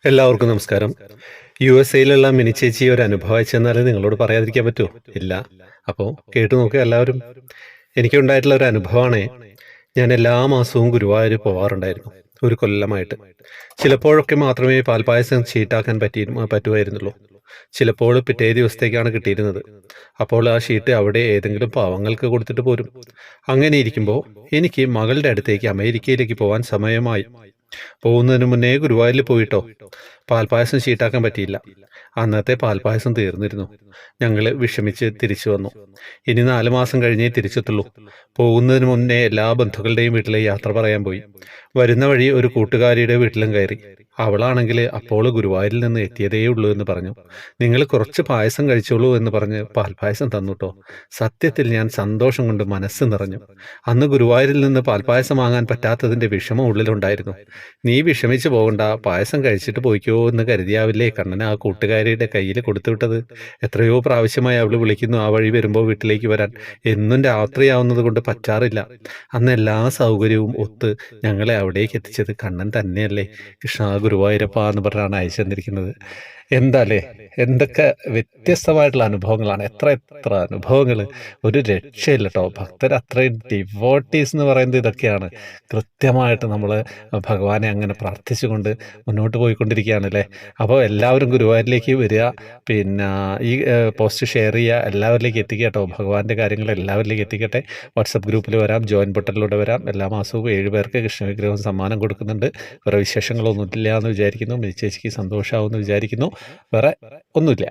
എല്ലാവർക്കും നമസ്കാരം. യുഎസ്എയിലുള്ള മിനി ചേച്ചി ഒരു അനുഭവം അയച്ചെന്നാല് നിങ്ങളോട് പറയാതിരിക്കാൻ പറ്റുമോ? ഇല്ല. അപ്പോൾ കേട്ടു നോക്കുക എല്ലാവരും. എനിക്കുണ്ടായിട്ടുള്ള ഒരു അനുഭവമാണേ. ഞാൻ എല്ലാ മാസവും ഗുരുവായൂർ പോവാറുണ്ടായിരുന്നു. ഒരു കൊല്ലമായിട്ട്. ചിലപ്പോഴൊക്കെ മാത്രമേ പാൽപ്പായസം ഷീട്ടാക്കാൻ പറ്റുമായിരുന്നുള്ളൂ. ചിലപ്പോൾ പിറ്റേ ദിവസത്തേക്കാണ് കിട്ടിയിരുന്നത്. അപ്പോൾ ആ ഷീറ്റ് അവിടെ ഏതെങ്കിലും പാവങ്ങൾക്ക് കൊടുത്തിട്ട് പോരും. അങ്ങനെ ഇരിക്കുമ്പോൾ എനിക്ക് മകളുടെ അടുത്തേക്ക് അമേരിക്കയിലേക്ക് പോകാൻ സമയമായി. പോകുന്നതിന് മുന്നേ ഗുരുവായൂരിൽ പോയിട്ടോ. പാൽപ്പായസം ഷീട്ടാക്കാൻ പറ്റിയില്ല. അന്നത്തെ പാൽപ്പായസം തീർന്നിരുന്നു. ഞങ്ങൾ വിഷമിച്ച് തിരിച്ചു വന്നു. ഇനി 4 മാസം കഴിഞ്ഞേ തിരിച്ചെത്തുള്ളൂ. പോകുന്നതിന് മുന്നേ എല്ലാ ബന്ധുക്കളുടെയും വീട്ടിലെ യാത്ര പറയാൻ പോയി. വരുന്ന വഴി ഒരു കൂട്ടുകാരിയുടെ വീട്ടിലും കയറി. അവളാണെങ്കിൽ അപ്പോൾ ഗുരുവായൂരിൽ നിന്ന് എത്തിയതേ ഉള്ളൂ എന്ന് പറഞ്ഞു. നിങ്ങൾ കുറച്ച് പായസം കഴിച്ചോളൂ എന്ന് പറഞ്ഞ് പാൽപ്പായസം തന്നുട്ടോ. സത്യത്തിൽ ഞാൻ സന്തോഷം കൊണ്ട് മനസ്സ് നിറഞ്ഞു. അന്ന് ഗുരുവായൂരിൽ നിന്ന് പാൽപ്പായസം വാങ്ങാൻ പറ്റാത്തതിൻ്റെ വിഷമം ഉള്ളിലുണ്ടായിരുന്നു. നീ വിഷമിച്ചു പോകണ്ട, പായസം കഴിച്ചിട്ട് പോയിക്കോ എന്ന് കരുതിയാവില്ലേ കണ്ണൻ ആ കൂട്ടുകാരിയുടെ കയ്യിൽ കൊടുത്തുവിട്ടത്. എത്രയോ പ്രാവശ്യമായി അവൾ വിളിക്കുന്നു ആ വഴി വരുമ്പോൾ വീട്ടിലേക്ക് വരാൻ. എന്നും രാത്രിയാവുന്നത് കൊണ്ട് പറ്റാറില്ല. അന്ന് എല്ലാ സൗകര്യവും ഒത്ത് ഞങ്ങളെ അവിടേക്ക് എത്തിച്ചത് കണ്ണൻ തന്നെയല്ലേ. കൃഷ്ണ ഗുരുവായൂരപ്പ എന്ന് പറഞ്ഞാണ് അയച്ചു തന്നിരിക്കുന്നത്. എന്താല്ലേ, എന്തൊക്കെ വ്യത്യസ്തമായിട്ടുള്ള അനുഭവങ്ങളാണ്. എത്ര എത്ര അനുഭവങ്ങൾ. ഒരു രക്ഷയില്ല കേട്ടോ. ഭക്തർ അത്രയും ഡിവോട്ടീസ് എന്ന് പറയുന്നത് ഇതൊക്കെയാണ്. കൃത്യമായിട്ട് നമ്മൾ ഭഗവാനെ അങ്ങനെ പ്രാർത്ഥിച്ചുകൊണ്ട് മുന്നോട്ട് പോയിക്കൊണ്ടിരിക്കുകയാണല്ലേ. അപ്പോൾ എല്ലാവരും ഗുരുവായൂരിലേക്ക് വരിക. പിന്നെ ഈ പോസ്റ്റ് ഷെയർ ചെയ്യുക, എല്ലാവരിലേക്ക് എത്തിക്കുക കേട്ടോ. ഭഗവാന്റെ കാര്യങ്ങൾ എല്ലാവരിലേക്ക് എത്തിക്കട്ടെ. വാട്സപ്പ് ഗ്രൂപ്പിൽ വരാം, ജോയിൻ ബട്ടണിലൂടെ വരാം. എല്ലാ മാസവും 7 പേർക്ക് കൃഷ്ണവിഗ്രഹം സമ്മാനം കൊടുക്കുന്നുണ്ട്. വേറെ വിശേഷങ്ങളൊന്നും ഇല്ല എന്ന് വിചാരിക്കുന്നു. മിനി ചേച്ചിക്ക് സന്തോഷമാവുമെന്ന് വിചാരിക്കുന്നു. വേറെ ഒന്നുമില്ല.